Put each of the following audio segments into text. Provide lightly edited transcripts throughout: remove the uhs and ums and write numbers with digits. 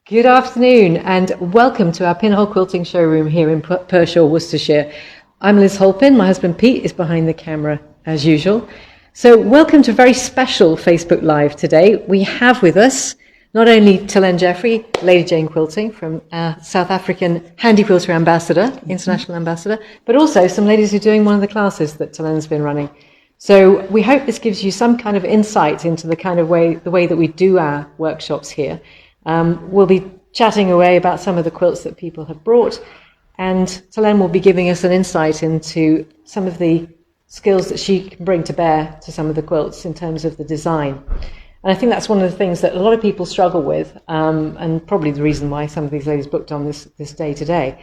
Good afternoon and welcome to our pinhole quilting showroom here in Pershore, Worcestershire. I'm Liz Holpin, my husband Pete is behind the camera as usual. So welcome to a very special Facebook Live today. We have with us not only Telene Jeffrey, Lady Jane Quilting from our South African Handi Quilter Ambassador, International Ambassador, but also some ladies who are doing one of the classes that Telene's been running. So we hope this gives you some kind of insight into the way that we do our workshops here. We'll be chatting away about some of the quilts that people have brought, and Telene will be giving us an insight into some of the skills that she can bring to bear to some of the quilts in terms of the design. And I think that's one of the things that a lot of people struggle with, and probably the reason why some of these ladies booked on this day today,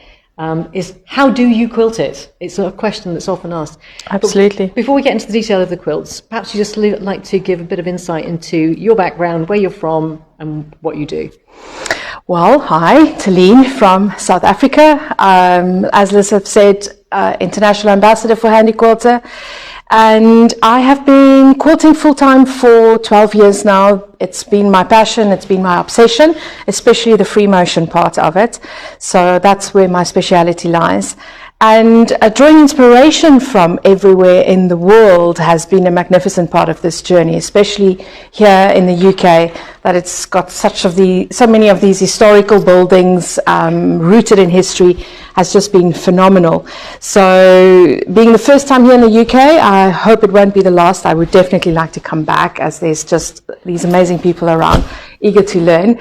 is how do you quilt it? It's a question that's often asked. Absolutely. But before we get into the detail of the quilts, perhaps you just like to give a bit of insight into your background, where you're from, and what you do. Well, hi, Telene from South Africa. As Liz have said, International Ambassador for Handi Quilter. And I have been quilting full-time for 12 years now. It's been my passion, it's been my obsession, especially the free motion part of it. So that's where my speciality lies. And drawing inspiration from everywhere in the world has been a magnificent part of this journey, especially here in the UK, that it's got so many of these historical buildings rooted in history has just been phenomenal. So being the first time here in the UK, I hope it won't be the last. I would definitely like to come back, as there's just these amazing people around eager to learn.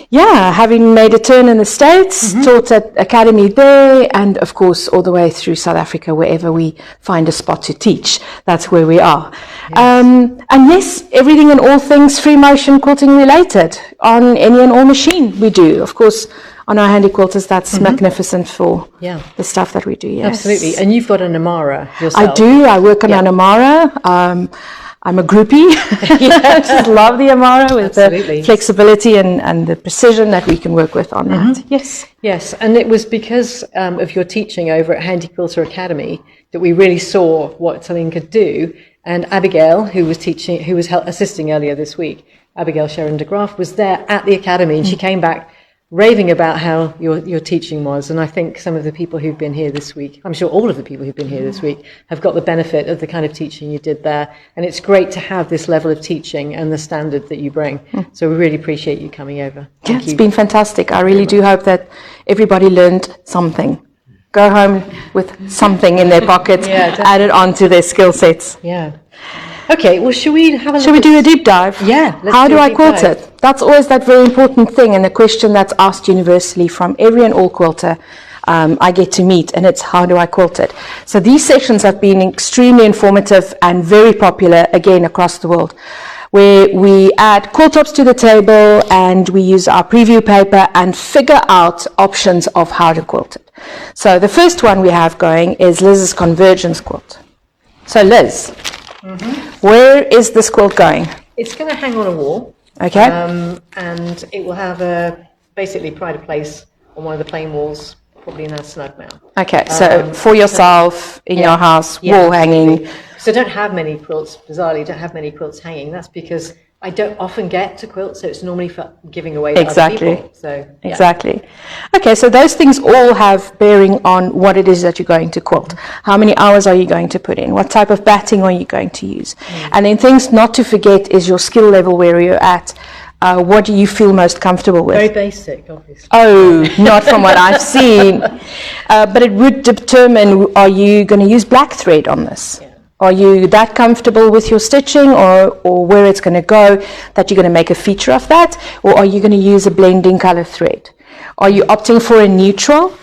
Having made a turn in the States, taught at Academy there, and of course all the way through South Africa, wherever we find a spot to teach, that's where we are. Yes. And yes, everything and all things free motion quilting related on any and all machine we do. Of course, on our Handi Quilters, that's magnificent for the stuff that we do, yes. Absolutely. And you've got an Amara yourself. I do. I work on an Amara. I'm a groupie. I just love the Amara with the flexibility and the precision that we can work with on that. Yes, and it was because of your teaching over at Handi Quilter Academy that we really saw what Telene could do. And Abigail, who was assisting earlier this week, Abigail Sharon de Graaf, was there at the Academy, and she came back raving about how your teaching was. And I think some of the people who've been here this week, I'm sure all of the people who've been here this week, have got the benefit of the kind of teaching you did there. And it's great to have this level of teaching and the standard that you bring. So we really appreciate you coming over. Thank you. It's been fantastic. I really do hope that everybody learned something. Go home with something in their pocket, add it on to their skill sets. Yeah. Okay, well, shall we do a deep dive? Yeah. How do I quilt it? That's always that very important thing, and a question that's asked universally from every and all quilter I get to meet, and it's how do I quilt it? So these sessions have been extremely informative and very popular, again, across the world, where we add quilt tops to the table and we use our preview paper and figure out options of how to quilt it. So the first one we have going is Liz's Convergence Quilt. So Liz, where is this quilt going? It's going to hang on a wall. Okay. And it will have basically pride of place on one of the plain walls, probably in a snug now. Okay, so for yourself, in your house, wall hanging. So don't have many quilts, bizarrely, don't have many quilts hanging. That's because I don't often get to quilt, so it's normally for giving away to other people. So, Exactly. Okay, so those things all have bearing on what it is that you're going to quilt. How many hours are you going to put in? What type of batting are you going to use? And then things not to forget is your skill level, where you're at. What do you feel most comfortable with? Very basic, obviously. Oh, not from what I've seen. But it would determine, are you going to use black thread on this? Are you that comfortable with your stitching or where it's going to go that you're going to make a feature of that? Or are you going to use a blending color thread? Are you opting for a neutral,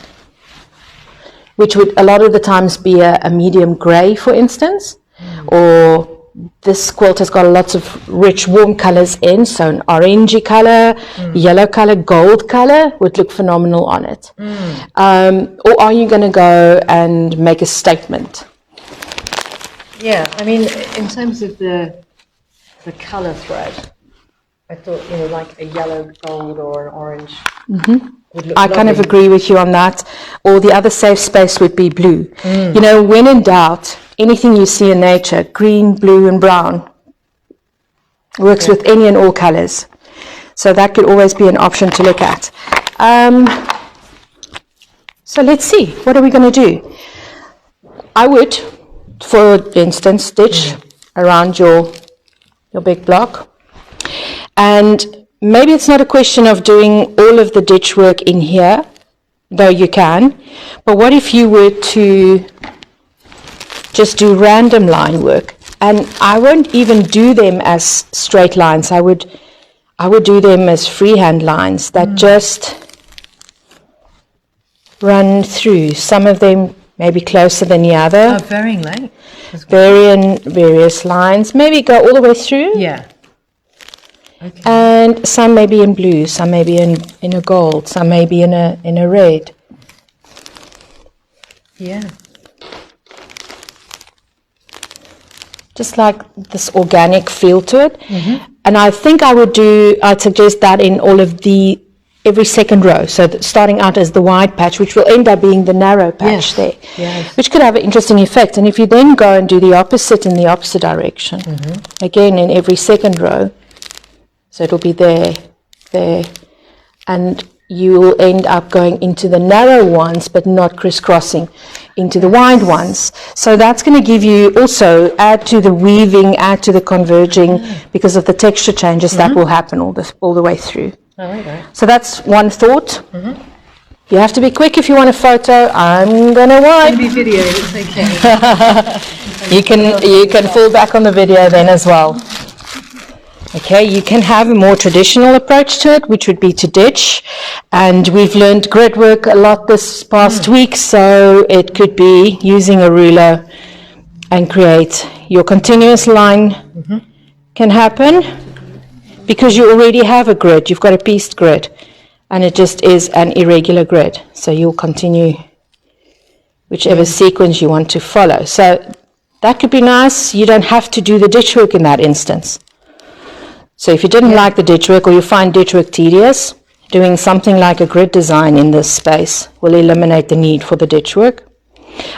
which would a lot of the times be a medium gray, for instance? Or this quilt has got lots of rich warm colors in, so an orangey color, yellow color, gold color would look phenomenal on it. Or are you going to go and make a statement? Yeah, I mean, in terms of the colour thread, I thought, like a yellow, gold or an orange would look I kind of agree with you on that. Or the other safe space would be blue. When in doubt, anything you see in nature, green, blue and brown, works with any and all colours. So that could always be an option to look at. So let's see, what are we going to do? I would, for instance, stitch around your big block. And maybe it's not a question of doing all of the ditch work in here, though you can. But what if you were to just do random line work? And I won't even do them as straight lines. I would do them as freehand lines that just run through. Some of them maybe closer than the other. Oh, varying length. Varying various lines. Maybe go all the way through. Yeah. Okay. And some maybe in blue, some maybe in a gold, some maybe in a red. Yeah. Just like this organic feel to it. And I think I'd suggest that in all of every second row. So starting out as the wide patch, which will end up being the narrow patch there, which could have an interesting effect. And if you then go and do the opposite in the opposite direction, again in every second row, so it'll be there, and you will end up going into the narrow ones, but not crisscrossing into the wide ones. So that's going to give you also, add to the weaving, add to the converging, because of the texture changes that will happen all the way through. Right. So that's one thought. You have to be quick if you want a photo. I'm going to wipe. Maybe video, it's okay. You can fall back on the video then as well. Okay, you can have a more traditional approach to it, which would be to ditch. And we've learned grid work a lot this past week, so it could be using a ruler and create your continuous line can happen because you already have a grid. You've got a pieced grid, and it just is an irregular grid. So you'll continue whichever sequence you want to follow. So that could be nice. You don't have to do the ditch work in that instance. So if you didn't like the ditch work, or you find ditch work tedious, doing something like a grid design in this space will eliminate the need for the ditch work.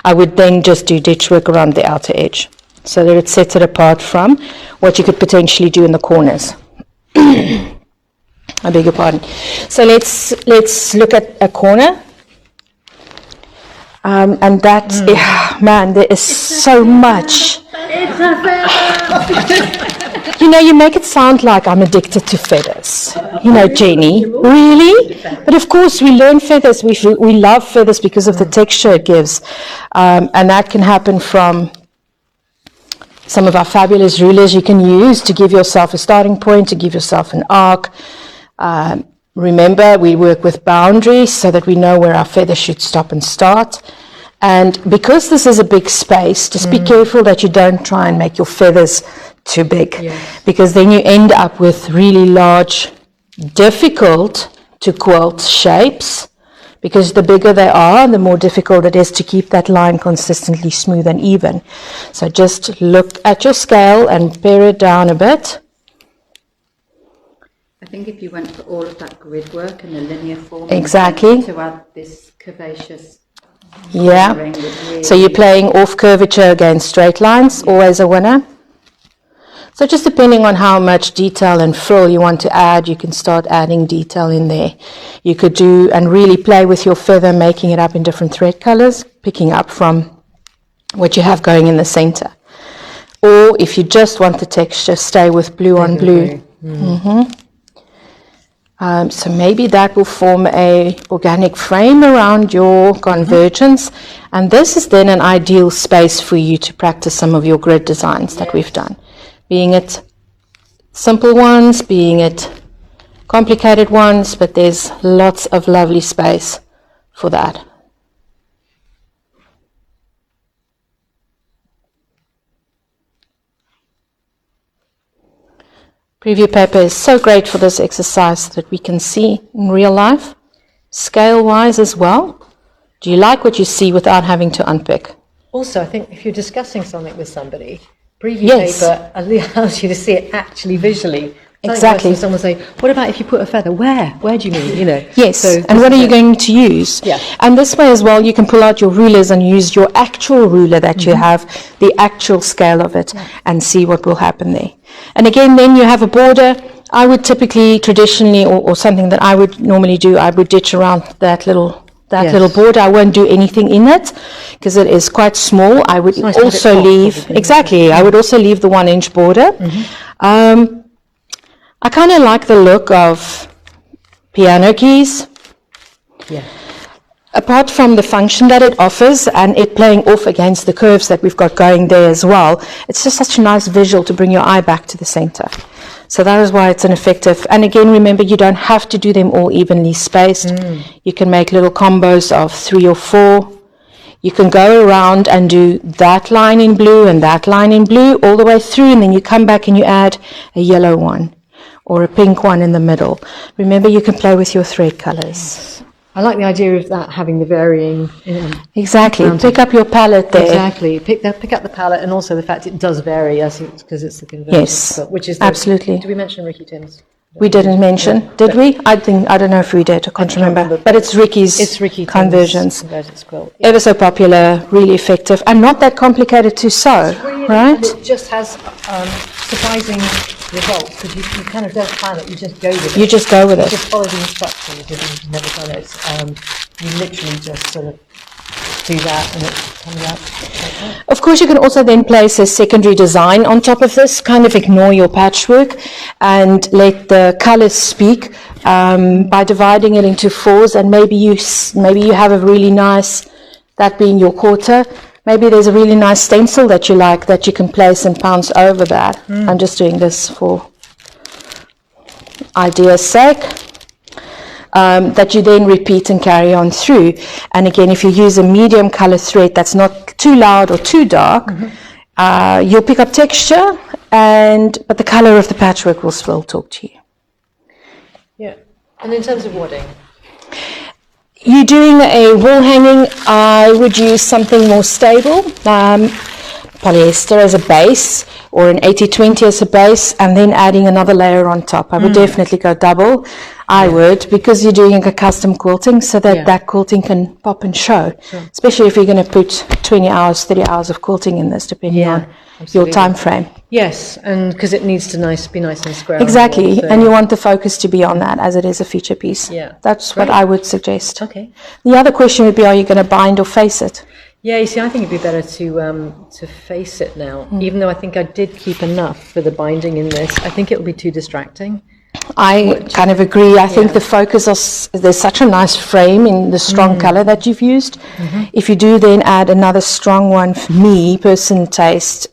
I would then just do ditch work around the outer edge so that it sets it apart from what you could potentially do in the corners. I beg your pardon. So let's look at a corner. And that, man, there is so much. It's a feather! You know, you make it sound like I'm addicted to feathers. You know, Jenny, really? But of course, we learn feathers. We love feathers because of the texture it gives. And that can happen from some of our fabulous rulers you can use to give yourself a starting point, to give yourself an arc. Remember, we work with boundaries so that we know where our feather should stop and start. And because this is a big space, just be careful that you don't try and make your feathers too big, because then you end up with really large, difficult to quilt shapes, because the bigger they are, the more difficult it is to keep that line consistently smooth and even. So just look at your scale and pare it down a bit. I think if you went for all of that grid work and the linear form, exactly, to add this curvaceous, so you're playing off curvature against straight lines, always a winner. So just depending on how much detail and frill you want to add, you can start adding detail in there. You could do and really play with your feather, making it up in different thread colors, picking up from what you have going in the center. Or if you just want the texture, stay with blue on blue. So maybe that will form a organic frame around your convergence. And this is then an ideal space for you to practice some of your grid designs that we've done. Being it simple ones, being it complicated ones, but there's lots of lovely space for that. Preview paper is so great for this exercise so that we can see in real life, scale-wise as well. Do you like what you see without having to unpick? Also, I think if you're discussing something with somebody, preview paper allows you to see it actually visually. Exactly. Someone will say, what about if you put a feather? Where? Where do you mean? You know. Yes, so and what are you going to use? Yeah. And this way as well, you can pull out your rulers and use your actual ruler that you have, the actual scale of it, and see what will happen there. And again, then you have a border. I would typically, traditionally, or something that I would normally do, I would ditch around that little border. I won't do anything in it because it is quite small. I would nice also leave, exactly, I would also leave the 1 inch border. I kind of like the look of piano keys. Yeah. Apart from the function that it offers and it playing off against the curves that we've got going there as well, it's just such a nice visual to bring your eye back to the center. So that is why it's an effective, and again, remember, you don't have to do them all evenly spaced. You can make little combos of 3 or 4. You can go around and do that line in blue and that line in blue all the way through, and then you come back and you add a yellow one or a pink one in the middle. Remember, you can play with your thread colors. I like the idea of that having the varying. Exactly. Pick up your palette there. Exactly. Pick up the palette, and also the fact it does vary because it's the Convergence Quilt, which is absolutely. Did we mention Ricky Timms? We didn't mention, did we? I don't know if we did. I can't remember. But it's Ricky's Convergence Quilt. Yeah. Ever so popular, really effective, and not that complicated to sew, right? It just has surprising results because you kind of don't plan it. You just go with it. You just go with it. You just follow the instructions if you've never done it. You literally just sort of do that and it comes out like that. Of course, you can also then place a secondary design on top of this, kind of ignore your patchwork and let the colors speak by dividing it into 4s, and maybe you have a really nice, that being your quarter, maybe there's a really nice stencil that you like that you can place and pounce over that. I'm just doing this for idea's sake. That you then repeat and carry on through. And again, if you use a medium color thread that's not too loud or too dark, you'll pick up texture, but the color of the patchwork will still talk to you. Yeah. And in terms of wadding? You're doing a wall hanging, I would use something more stable, polyester as a base, or an 80-20 as a base, and then adding another layer on top. I would definitely go double. I would, because you're doing a custom quilting, so that that quilting can pop and show. Sure. Especially if you're going to put 20 hours, 30 hours of quilting in this, depending on your time frame. Yes, and because it needs to be nice and square. Exactly, and you want the focus to be on that, as it is a feature piece. Yeah, that's what I would suggest. Okay. The other question would be, are you going to bind or face it? Yeah, you see, I think it'd be better to face it now, even though I think I did keep enough for the binding in this. I think it'll be too distracting. I kind of agree. I think the focus there's such a nice frame in the strong color that you've used. If you do then add another strong one, for me, person taste,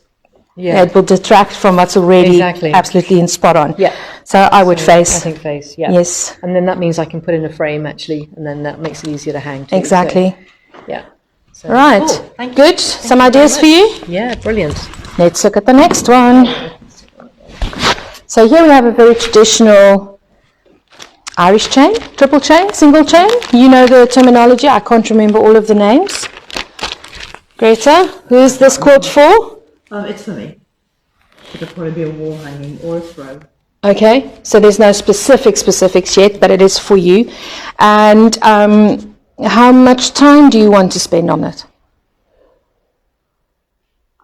it will detract from what's already absolutely in spot on. Yeah. So I would face. I think face, yeah. Yes. And then that means I can put in a frame actually, and then that makes it easier to hang too. Exactly. So, yeah. So, right. Cool. Thank you. Good. Some ideas for you? Yeah, brilliant. Let's look at the next one. So here we have a very traditional Irish chain, triple chain, single chain. You know the terminology. I can't remember all of the names. Greta, who is this quilt for? It's for me. It'll probably be a wall hanging or a throw. Okay, so there's no specifics yet, but it is for you. And how much time do you want to spend on it?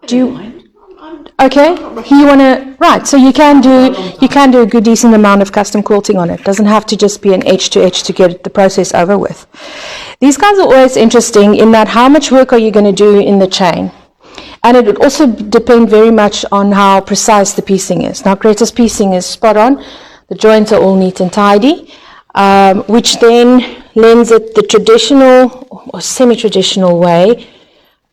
Do you? Okay, you want to, right, so you can do a good decent amount of custom quilting on it. It doesn't have to just be an edge to edge to get the process over with. These guys are always interesting in that how much work are you going to do in the chain? And it would also depend very much on how precise the piecing is. Now, Greta's piecing is spot on. The joints are all neat and tidy, which then lends it the traditional or semi-traditional way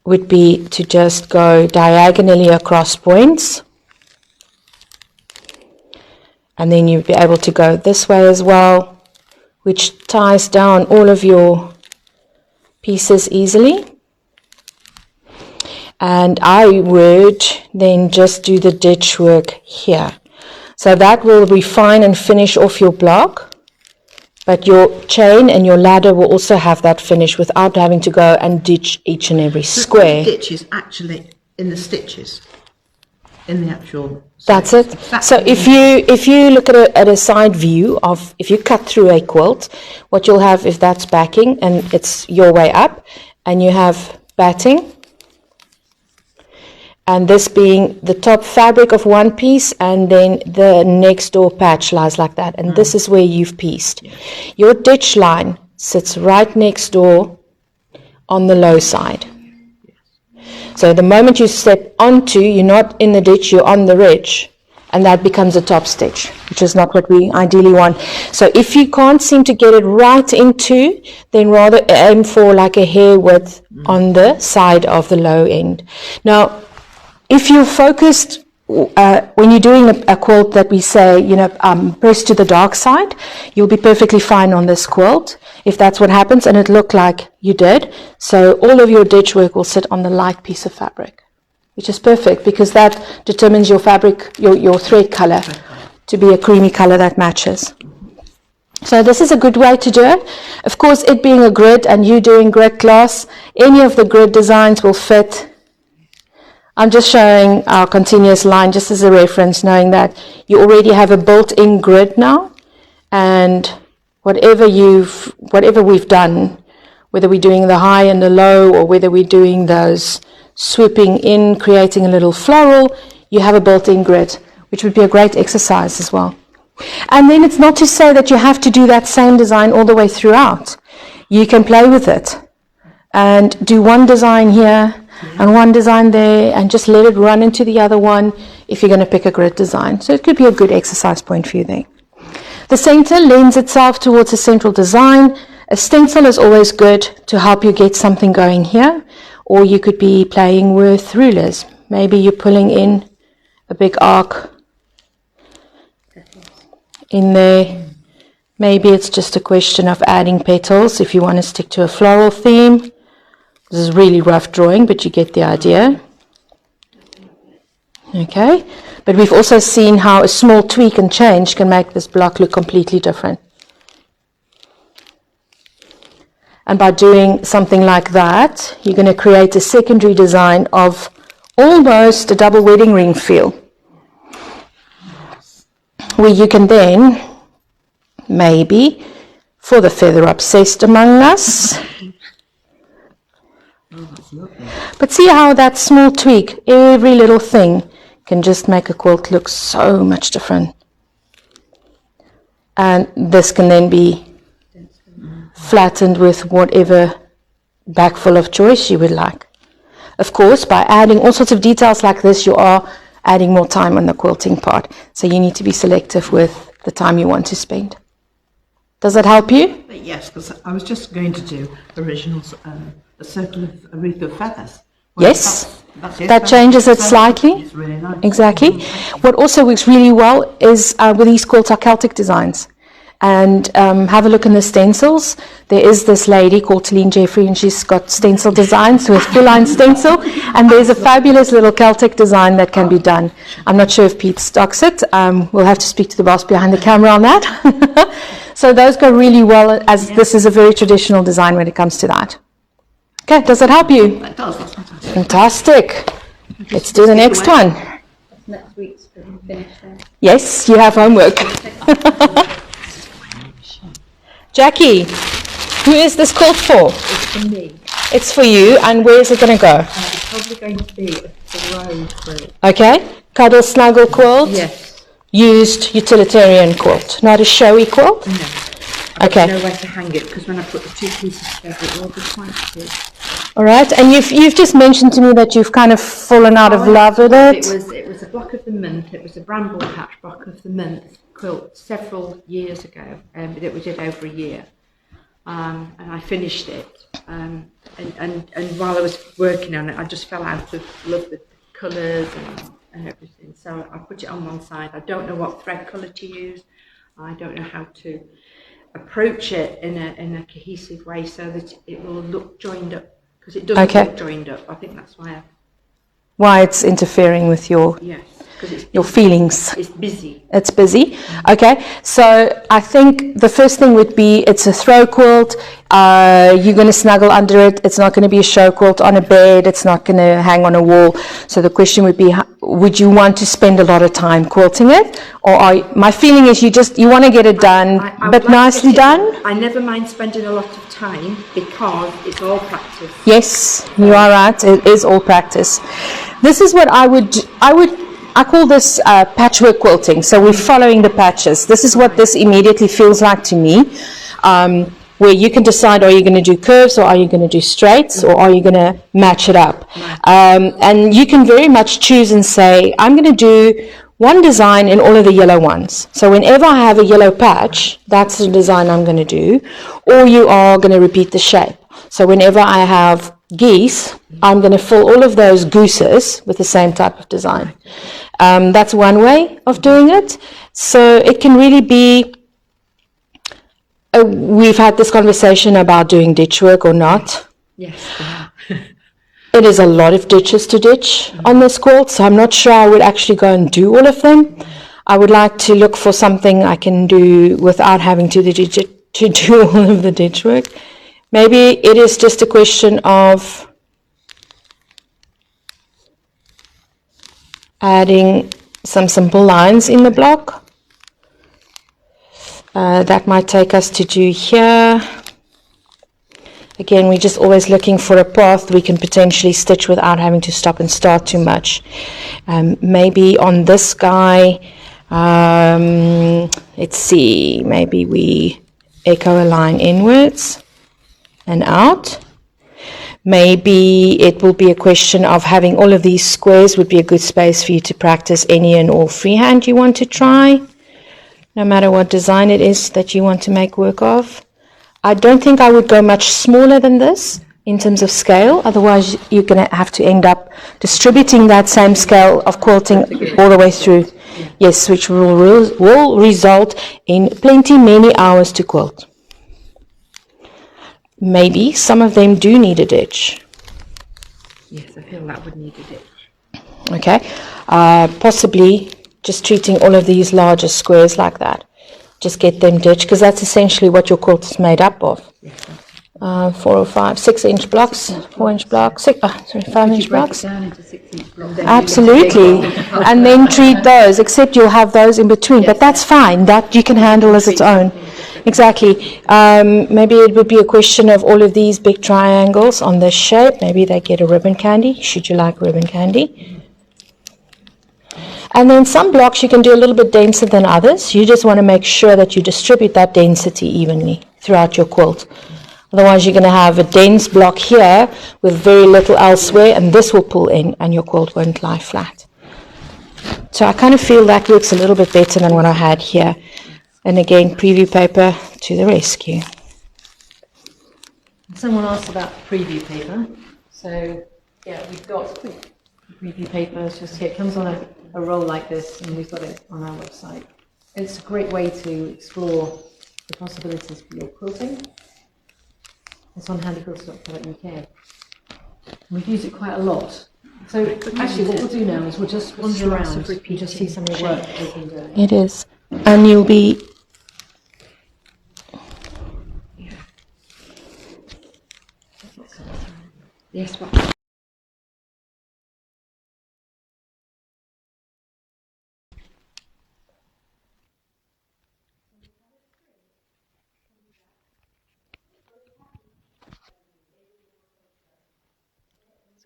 would be to just go diagonally across points. And then you'd be able to go this way as well, which ties down all of your pieces easily. And I would then just do the ditch work here. So that will refine and finish off your block. But your chain and your ladder will also have that finish without having to go and ditch each and every square. The ditch is actually in the stitches, in the actual. That's it. So if you look at a side view of, if you cut through a quilt, what you'll have, if that's backing and it's your way up, and you have batting, and this being the top fabric of one piece, and then the next door patch lies like that, and this is where you've pieced. Your ditch line sits right next door on the low side. So the moment you step onto, you're not in the ditch, you're on the ridge, and that becomes a top stitch, which is not what we ideally want. So if you can't seem to get it right into, then rather aim for like a hair width on the side of the low end. Now, if you're focused, when you're doing a quilt that we say, press to the dark side, you'll be perfectly fine on this quilt, if that's what happens, and it looked like you did. So all of your ditch work will sit on the light piece of fabric, which is perfect because that determines your fabric, your thread color, to be a creamy color that matches. So this is a good way to do it. Of course, it being a grid and you doing grid glass, any of the grid designs will fit. I'm just showing our continuous line just as a reference, knowing that you already have a built-in grid now, and whatever we've done, whether we're doing the high and the low, or whether we're doing those swooping in, creating a little floral, you have a built-in grid, which would be a great exercise as well. And then it's not to say that you have to do that same design all the way throughout. You can play with it and do one design here and one design there, and just let it run into the other one if you're going to pick a grid design. So it could be a good exercise point for you there. The center lends itself towards a central design. A stencil is always good to help you get something going here, or you could be playing with rulers. Maybe you're pulling in a big arc in there. Maybe it's just a question of adding petals if you want to stick to a floral theme. This is really rough drawing, but you get the idea. Okay, but we've also seen how a small tweak and change can make this block look completely different. And by doing something like that, you're going to create a secondary design of almost a double wedding ring feel, where you can then, maybe, for the feather obsessed among us, but see how that small tweak, every little thing, can just make a quilt look so much different. And this can then be flattened with whatever backfill of choice you would like. Of course, by adding all sorts of details like this, you are adding more time on the quilting part. So you need to be selective with the time you want to spend. Does that help you? Yes, because I was just going to do originals, a circle of a wreath of feathers. Well, Yes, that's it. that changes it slightly. It's really nice. Exactly. What also works really well is with these quilts are Celtic designs. And have a look in the stencils. There is this lady called Telene Jeffrey, and she's got stencil designs with full-line stencil. And there's a fabulous little Celtic design that can be done. I'm not sure if Pete stocks it. We'll have to speak to the boss behind the camera on that. So those go really well, as this is a very traditional design when it comes to that. Okay, does that help you? That does, that's fantastic. Fantastic. Let's do the next one. Next week's finish there. Yes, you have homework. Jackie, who is this quilt for? It's for me. It's for you, and where is it going to go? It's probably going to be a throne quilt. Okay, cuddle snuggle quilt, Yes. used utilitarian quilt, not a showy quilt? No. I Okay. don't know where to hang it because when I put the two pieces together, it will be quite good. All right, and you've just mentioned to me that you've kind of fallen out of love with it. It was a block of the month. It was a bramble patch block of the month quilt several years ago, that we did over a year, and I finished it. And while I was working on it, I just fell out of love with the colours and everything. So I put it on one side. I don't know what thread colour to use. I don't know how to approach it in a cohesive way so that it will look joined up, because it doesn't Okay. look joined up. I think that's Why it's interfering with your because feelings. it's busy. It's busy. Okay, so I think the first thing would be it's a throw quilt. You're going to snuggle under it. It's not going to be a show quilt on a bed. It's not going to hang on a wall. So the question would be, would you want to spend a lot of time quilting it? Or my feeling is you want to get it done, I would but like nicely to- done? I never mind spending a lot of time because it's all practice. Yes, you are right. It is all practice. this is what I call this patchwork quilting. So we're following the patches. This is what this immediately feels like to me, where you can decide, are you going to do curves or are you going to do straights or are you going to match it up? And you can very much choose and say, I'm going to do one design in all of the yellow ones. So whenever I have a yellow patch, that's the design I'm going to do. Or you are going to repeat the shape. So whenever I have geese, I'm going to fill all of those gooses with the same type of design. That's one way of doing it. So it can really be, we've had this conversation about doing ditch work or not. Yes. It is a lot of ditches to ditch on this quilt, so I'm not sure I would actually go and do all of them. I would like to look for something I can do without having to do all of the ditch work. Maybe it is just a question of adding some simple lines in the block. That might take us to do here. Again, we're just always looking for a path we can potentially stitch without having to stop and start too much. Maybe on this guy, let's see, maybe we echo a line inwards and out. Maybe it will be a question of having all of these squares would be a good space for you to practice any and all freehand you want to try, no matter what design it is that you want to make work of. I don't think I would go much smaller than this in terms of scale, otherwise you're going to have to end up distributing that same scale of quilting all the way through. Yes, which will result in many hours to quilt. Maybe some of them do need a ditch. Yes, I feel that would need a ditch. Okay, possibly just treating all of these larger squares like that. Just get them ditched, because that's essentially what your quilt is made up of. 4 or 5, 6-inch blocks, 4-inch blocks, 5-inch blocks. Down into 6-inch blocks. Absolutely, and then treat those, except you'll have those in between, but that's fine, that you can handle as its own. Exactly. Maybe it would be a question of all of these big triangles on this shape, maybe they get a ribbon candy, should you like ribbon candy. And then some blocks you can do a little bit denser than others. You just want to make sure that you distribute that density evenly throughout your quilt. Otherwise you're going to have a dense block here with very little elsewhere, and this will pull in and your quilt won't lie flat. So I kind of feel that looks a little bit better than what I had here. And again, preview paper to the rescue. Someone asked about preview paper. So yeah, we've got preview paper. It's just here. It comes on a roll like this, and we've got it on our website. It's a great way to explore the possibilities for your quilting. It's on handiquilter.co.uk. We've used it quite a lot. So actually what we'll do now is we'll just wander around and just see some of the work we can do. It is. And you'll be... Yes, but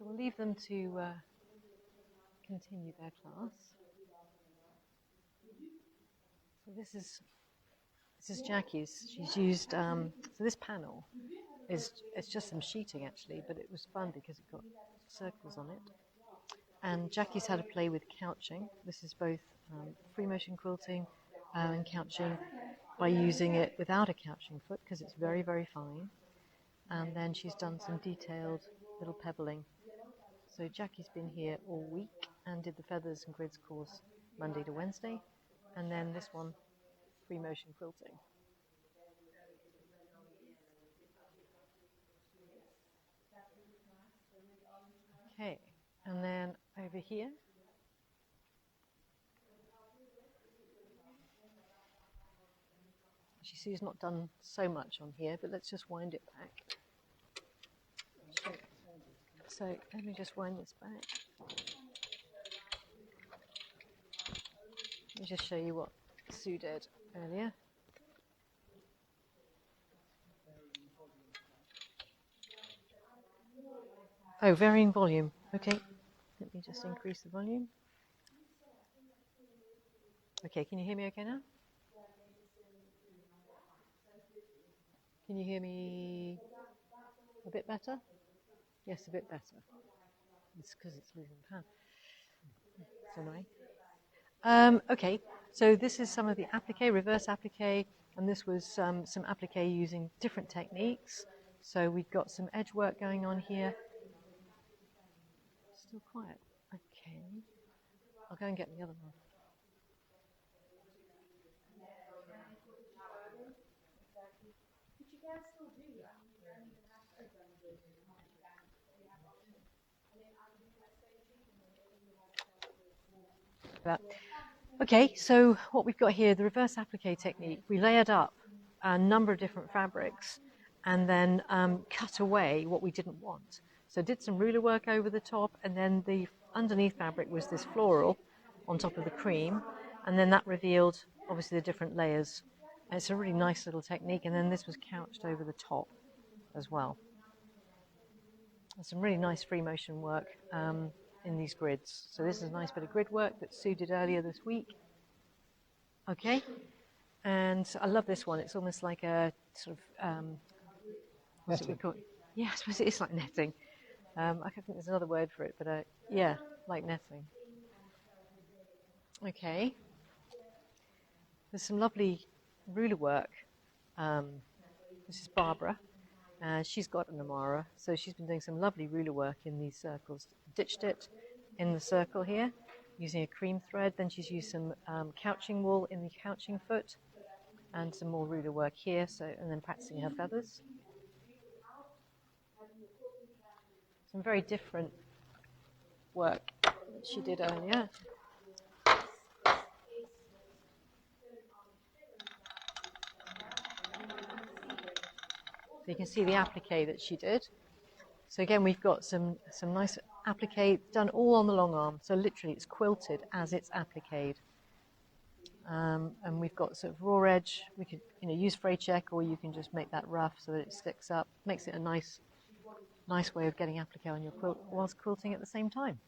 So we'll leave them to continue their class. So this is Jackie's. She's used so this panel it's just some sheeting actually, but it was fun because it got circles on it. And Jackie's had a play with couching. This is both free motion quilting and couching by using it without a couching foot because it's very, very fine. And then she's done some detailed little pebbling. So Jackie's been here all week and did the feathers and grids course Monday to Wednesday. And then this one, free motion quilting. Okay, and then over here, she's not done so much on here, but let's just wind it back. So let me just wind this back. Let me just show you what Sue did earlier. Oh, varying volume. Okay, Let me just increase the volume. Okay, can you hear me okay now? Can you hear me a bit better? Yes, a bit better. It's because it's losing power. It's annoying. Okay, so this is some of the applique, reverse applique, and this was some applique using different techniques. So we've got some edge work going on here. Still quiet. Okay, I'll go and get the other one. Okay, so what we've got here, the reverse applique technique, we layered up a number of different fabrics and then cut away what we didn't want. So did some ruler work over the top, and then the underneath fabric was this floral on top of the cream, and then that revealed obviously the different layers. And it's a really nice little technique, and then this was couched over the top as well. There's some really nice free motion work in these grids. So this is a nice bit of grid work that Sue did earlier this week. Okay, and I love this one. It's almost like a sort of what's it we call it? Yeah, I suppose it is like netting. I think there's another word for it, but yeah, like netting. Okay, there's some lovely ruler work. This is Barbara. She's got an Amara, so she's been doing some lovely ruler work in these circles. Ditched it in the circle here using a cream thread. Then she's used some couching wool in the couching foot and some more ruler work here, and then practicing her feathers. Some very different work that she did earlier. So you can see the applique that she did. So again, we've got some nice applique done all on the long arm. So literally it's quilted as it's appliqued. And we've got sort of raw edge. We could use fray check, or you can just make that rough so that it sticks up. Makes it a nice way of getting applique on your quilt whilst quilting at the same time.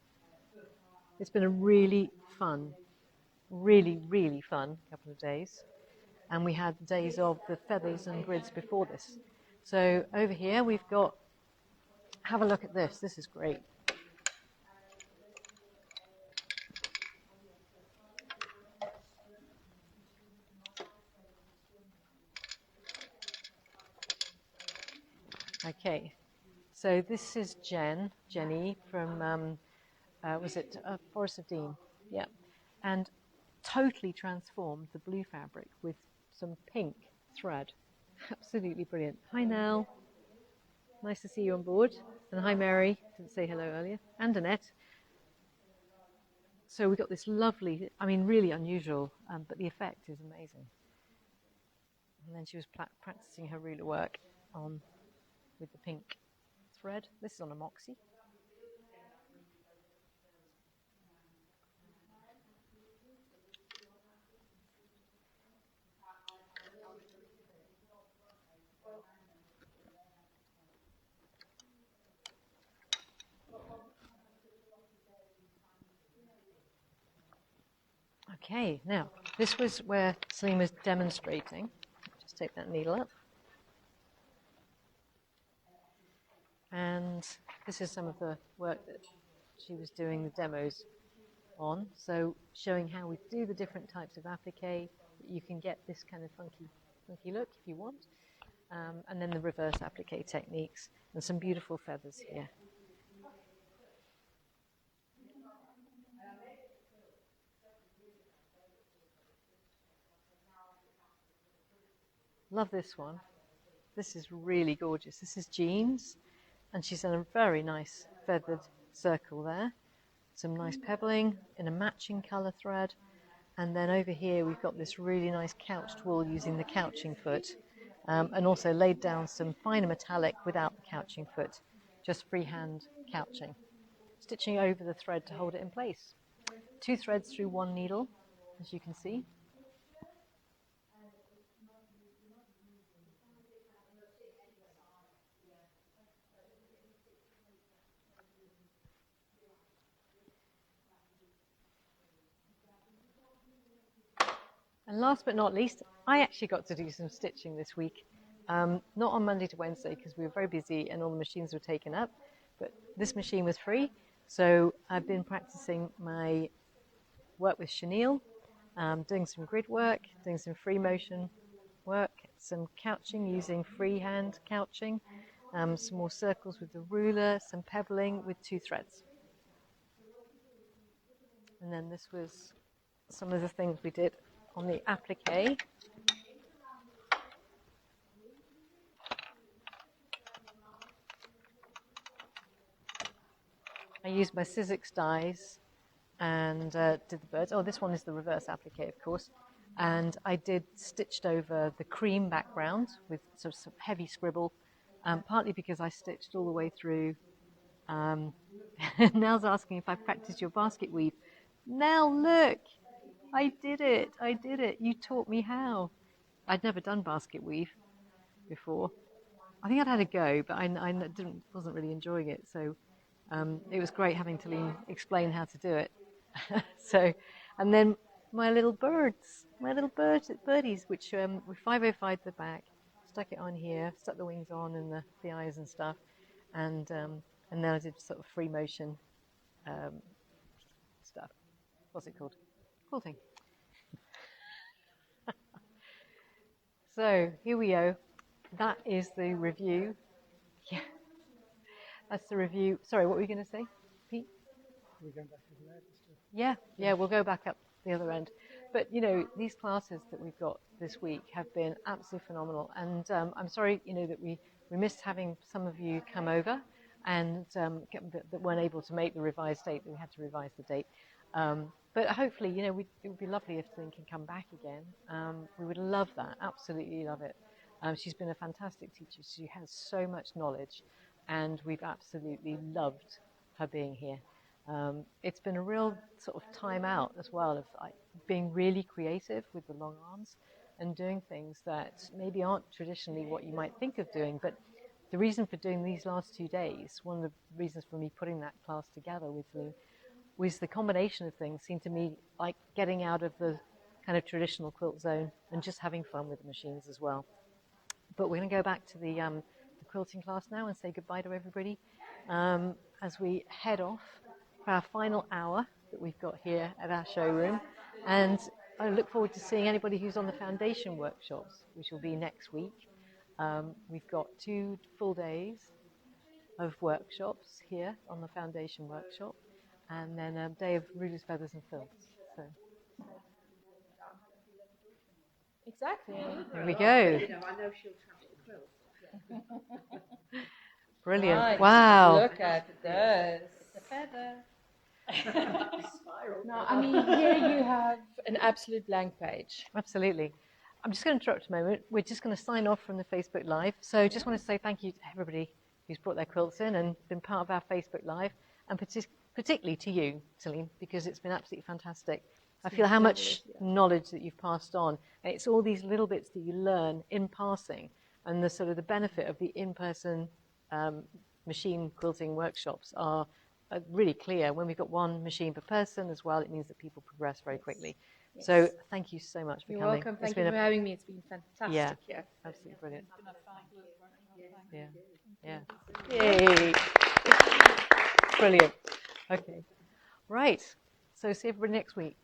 It's been a really fun couple of days. And we had days of the feathers and grids before this. So over here we've got, have a look at this. This is great. Okay, so this is Jenny from, was it Forest of Dean? Yeah, and totally transformed the blue fabric with some pink thread. Absolutely brilliant. Hi Nell, nice to see you on board. And hi Mary, didn't say hello earlier, and Annette. So we got this lovely, really unusual, but the effect is amazing. And then she was practicing her ruler work on with the pink thread. This is on a Moxie. Okay, now this was where Celine was demonstrating. Just take that needle up. And this is some of the work that she was doing the demos on. So showing how we do the different types of applique. You can get this kind of funky look if you want. And then the reverse applique techniques and some beautiful feathers here. Love this one. This is really gorgeous. This is Jean's, and she's done a very nice feathered circle there. Some nice pebbling in a matching colour thread. And then over here we've got this really nice couched wool using the couching foot, and also laid down some finer metallic without the couching foot, just freehand couching. Stitching over the thread to hold it in place. 2 threads through 1 needle, as you can see. And last but not least, I actually got to do some stitching this week. Not on Monday to Wednesday because we were very busy and all the machines were taken up, but this machine was free. So I've been practicing my work with chenille, doing some grid work, doing some free motion work, some couching using freehand couching, some more circles with the ruler, some pebbling with 2 threads. And then this was some of the things we did on the applique. I used my Sizzix dies and did the birds. Oh, this one is the reverse applique, of course. And I did stitched over the cream background with sort of some heavy scribble, partly because I stitched all the way through. Nell's asking if I practiced your basket weave. Nell, look, I did it. I did it. You taught me how. I'd never done basket weave before. I think I'd had a go, but I wasn't really enjoying it. So it was great having Telene explain how to do it. So, and then my little birdies, which we 505'd the back, stuck it on here, stuck the wings on and the eyes and stuff, and then I did sort of free motion stuff. What's it called? Quilting. So here we go. That is the review. Yeah, that's the review. Sorry, what were you going to say, Pete? We're going back to the lab. Yeah, we'll go back up the other end. But, you know, these classes that we've got this week have been absolutely phenomenal. And I'm sorry, you know, that we missed having some of you come over and that weren't able to make the revised date, that we had to revise the date. But hopefully, you know, it would be lovely if Telene can come back again. We would love that, absolutely love it. She's been a fantastic teacher. She has so much knowledge, and we've absolutely loved her being here. It's been a real sort of time out as well of like being really creative with the long arms and doing things that maybe aren't traditionally what you might think of doing. But the reason for doing these last 2 days, one of the reasons for me putting that class together with Telene, was the combination of things seemed to me like getting out of the kind of traditional quilt zone and just having fun with the machines as well. But we're going to go back to the quilting class now and say goodbye to everybody as we head off for our final hour that we've got here at our showroom. And I look forward to seeing anybody who's on the foundation workshops, which will be next week. We've got 2 full days of workshops here on the foundation workshop, and then a day of rulers, feathers and fills. So Exactly. there we go. You know, I know she'll travel the quilt. Brilliant. Right. Wow. Look at this. The feather. Now, I mean, here you have an absolute blank page. Absolutely. I'm just going to interrupt a moment. We're just going to sign off from the Facebook Live. So just want to say thank you to everybody who's brought their quilts in and been part of our Facebook Live, and particularly to you, Telene, because it's been absolutely fantastic. I feel how much knowledge that you've passed on. And it's all these little bits that you learn in passing, and the sort of the benefit of the in-person machine quilting workshops are really clear. When we've got one machine per person as well, it means that people progress very quickly. Yes. So thank you so much for You're coming. welcome. Thank you for having me. It's been fantastic. Yeah, here. absolutely brilliant. Yeah. Yay. Brilliant. Okay. Right. So see everybody next week.